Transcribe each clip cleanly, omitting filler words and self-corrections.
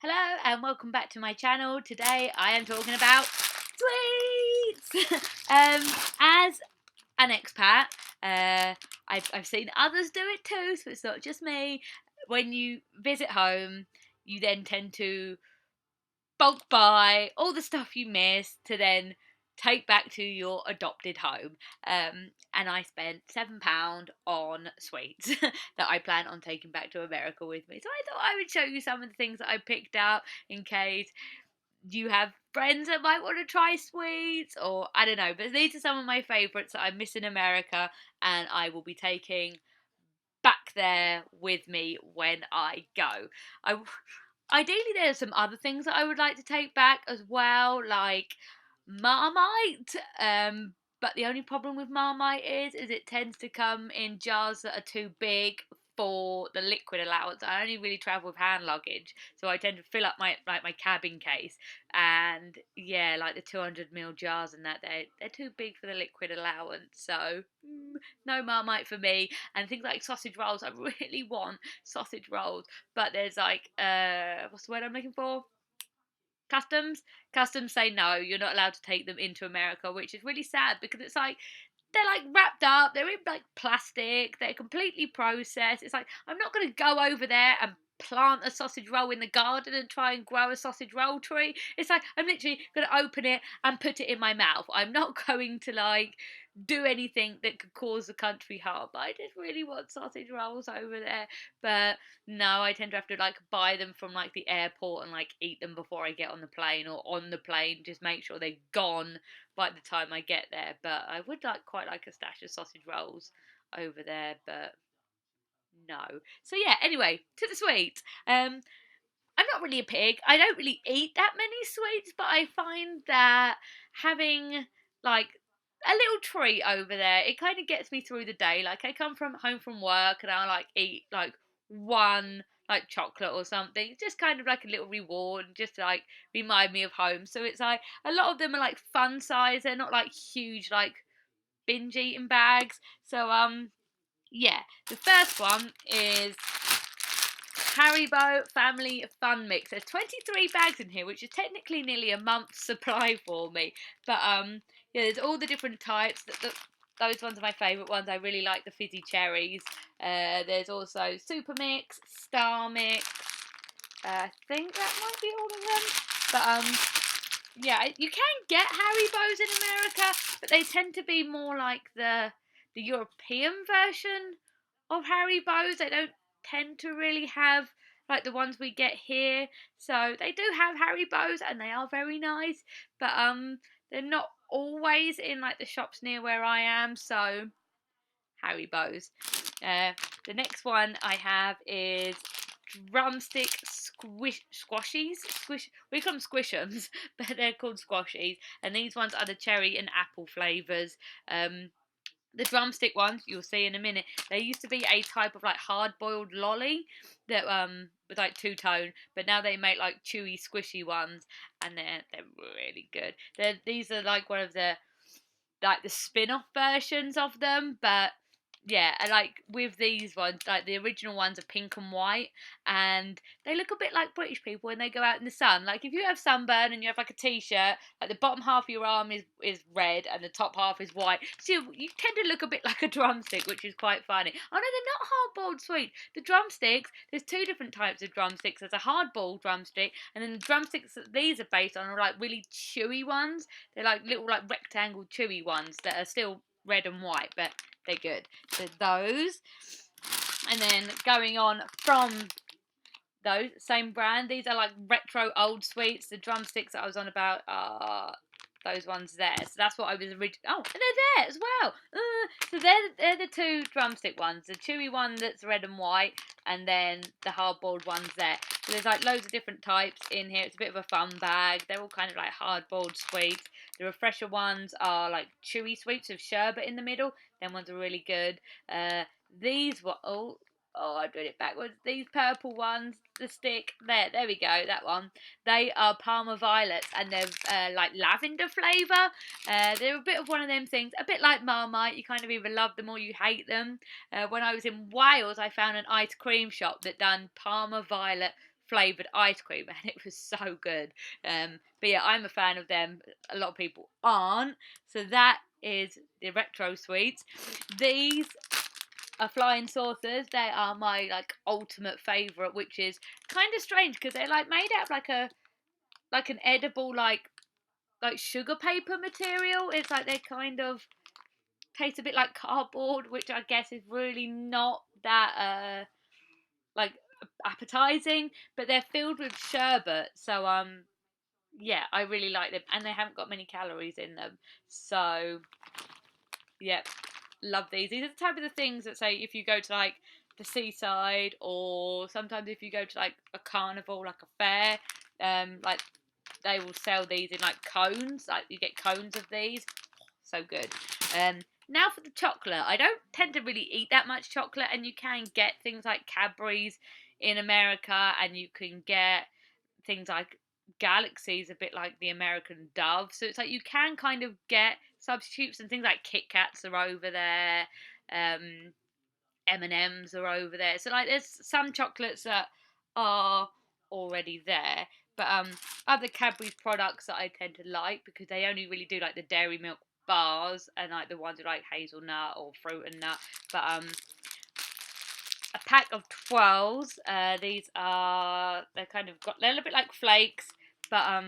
Hello and welcome back to my channel. Today I am talking about sweets. As an expat, I've seen others do it too, so it's not just me. When you visit home, you then tend to bulk buy all the stuff you missed to then take back to your adopted home. And I spent £7 on sweets that I plan on taking back to America with me. So I thought I would show you some of the things that I picked up in case you have friends that might want to try sweets, or I don't know. But these are some of my favourites that I miss in America, and I will be taking back there with me when I go. I Ideally, there's some other things that I would like to take back as well, like Marmite. But the only problem with Marmite is it tends to come in jars that are too big for the liquid allowance. I only really travel with hand luggage, so I tend to fill up my cabin case, and yeah, like the 200 ml jars and that they're too big for the liquid allowance. So no Marmite for me. And things like sausage rolls, I really want sausage rolls, but there's like what's the word I'm looking for? Customs say no, you're not allowed to take them into America, which is really sad because it's like they're like wrapped up, they're in like plastic, they're completely processed. It's like I'm not going to go over there and plant a sausage roll in the garden and try and grow a sausage roll tree. It's like I'm literally going to open it and put it in my mouth. I'm not going to like do anything that could cause the country harm. But I just really want sausage rolls over there. But no, I tend to have to like buy them from like the airport and like eat them before I get on the plane, or on the plane just make sure they're gone by the time I get there. But I would quite like a stash of sausage rolls over there, but no. So yeah, anyway, to the sweets. I'm not really a pig. I don't really eat that many sweets, but I find that having like a little treat over there, it kind of gets me through the day. Like I come from home from work and I like eat like one like chocolate or something. It's just kind of like a little reward, just to, like remind me of home. So it's like a lot of them are like fun size. They're not like huge like binge eating bags. So yeah, the first one is Haribo Family Fun Mix. There's 23 bags in here, which is technically nearly a month's supply for me. But yeah, there's all the different types. Those ones are my favourite ones. I really like the fizzy cherries. There's also Super Mix, Star Mix. I think that might be all of them. But yeah, you can get Haribos in America, but they tend to be more like the European version of Haribos. They don't tend to really have like the ones we get here. So they do have Haribos and they are very nice, but they're not always in like the shops near where I am. So Haribos. The next one I have is drumstick squashies. We call them squishums, but they're called squashies. And these ones are the cherry and apple flavors. The drumstick ones you'll see in a minute. They used to be a type of like hard boiled lolly that was like two-tone, but now they make like chewy squishy ones, and they're really good. These are like one of the spin-off versions of them, but yeah, I like with these ones, like the original ones are pink and white, and they look a bit like British people when they go out in the sun. Like if you have sunburn and you have like a t-shirt, like the bottom half of your arm is red and the top half is white, so you tend to look a bit like a drumstick, which is quite funny. Oh no, they're not hard-boiled sweet. The drumsticks, there's two different types of drumsticks. There's a hard-boiled drumstick, and then the drumsticks that these are based on are like really chewy ones. They're like little like rectangle chewy ones that are still red and white, but they're good. So those, and then going on from those same brand, these are like retro old sweets. The drumsticks that I was on about are those ones there. So that's what I was originally. Oh, and they're there as well. So they're the two drumstick ones. The chewy one that's red and white, and then the hard boiled ones there. So there's like loads of different types in here. It's a bit of a fun bag. They're all kind of like hard boiled sweets. The refresher ones are like chewy sweets with sherbet in the middle. Them ones are really good. These were I'm doing it backwards. These purple ones, the stick, there we go, that one. They are Parma Violets, and they're like lavender flavour. They're a bit of one of them things, a bit like Marmite. You kind of either love them or you hate them. When I was in Wales, I found an ice cream shop that done Parma Violet flavoured ice cream, and it was so good. But yeah, I'm a fan of them. A lot of people aren't. So that is the retro sweets. These are flying saucers. They are my like ultimate favourite, which is kind of strange because they're like made out of like an edible like sugar paper material. It's like they kind of taste a bit like cardboard, which I guess is really not that like appetizing, but they're filled with sherbet. So yeah, I really like them, and they haven't got many calories in them. So yeah, love these. These are the type of the things that, say, if you go to like the seaside, or sometimes if you go to like a carnival, like a fair, like they will sell these in like cones. Like you get cones of these. So good. Now for the chocolate. I don't tend to really eat that much chocolate, and you can get things like Cadbury's in America, and you can get things like Galaxies, a bit like the American Dove. So it's like you can kind of get substitutes, and things like Kit Kats are over there. M&Ms are over there. So like there's some chocolates that are already there. But other Cadbury's products that I tend to like, because they only really do like the dairy milk bars, and like the ones with like hazelnut or fruit and nut. But a pack of 12s. These are, they're a little bit like flakes, but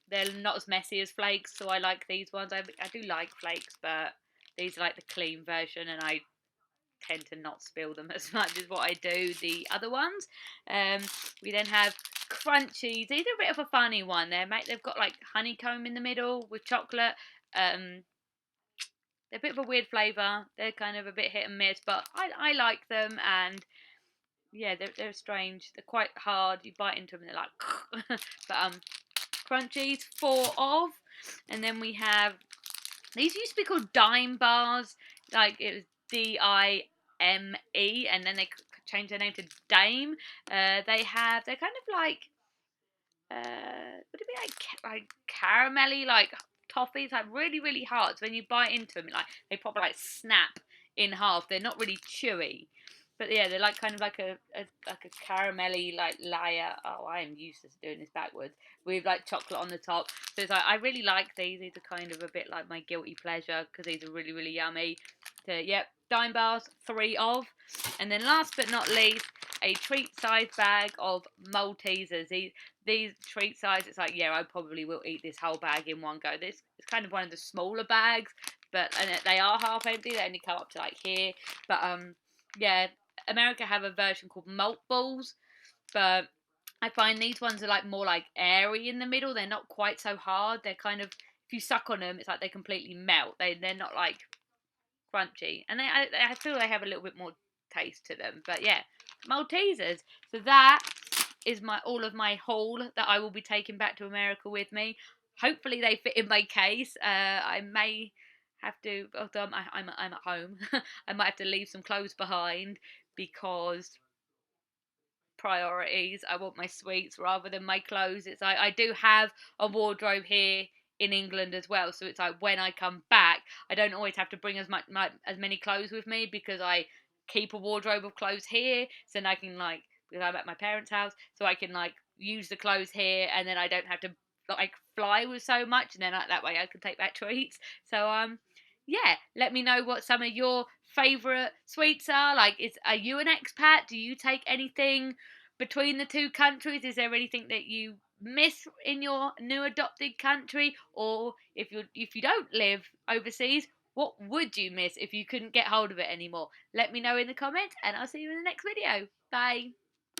they're not as messy as flakes, so I like these ones. I do like flakes, but these are like the clean version, and I tend to not spill them as much as what I do the other ones. Um, we then have crunchies. These are a bit of a funny one. They've got like honeycomb in the middle with chocolate. They're a bit of a weird flavour. They're kind of a bit hit and miss, but I like them, and yeah, they're strange. They're quite hard. You bite into them, and they're like, but crunchies, 4 of, and then we have these used to be called dime bars. Like it was Dime, and then they changed their name to Dame. They're kind of like would it be like caramelly, like toffees, like really really hard. So when you bite into them, they probably like snap in half. They're not really chewy, but yeah, they're like kind of like a caramelly like layer. Oh, I am useless at doing this backwards, with like chocolate on the top. So it's like I really like these. These are kind of a bit like my guilty pleasure, because these are really really yummy. So yep, dime bars, 3 of, and then last but not least, a treat size bag of Maltesers. These treat size, it's like, yeah, I probably will eat this whole bag in one go. This is kind of one of the smaller bags, and they are half empty. They only come up to like here, but yeah, America have a version called Malt Balls, but I find these ones are like more like airy in the middle. They're not quite so hard. They're kind of, if you suck on them, it's like they completely melt. They're not like crunchy, and I feel they have a little bit more taste to them. But yeah, Maltesers. So that is my all of my haul that I will be taking back to America with me. Hopefully they fit in my case. I may have to, although I'm at home, I might have to leave some clothes behind, because priorities. I want my sweets rather than my clothes. It's like I do have a wardrobe here in England as well, so it's like when I come back, I don't always have to bring as many clothes with me, because I keep a wardrobe of clothes here, so then I can like, because I'm at my parents' house, so I can like use the clothes here, and then I don't have to like fly with so much, and then that way I can take back treats. So yeah, let me know what some of your favourite sweets are. Are you an expat? Do you take anything between the two countries? Is there anything that you miss in your new adopted country? Or if you don't live overseas, what would you miss if you couldn't get hold of it anymore? Let me know in the comments, and I'll see you in the next video. Bye.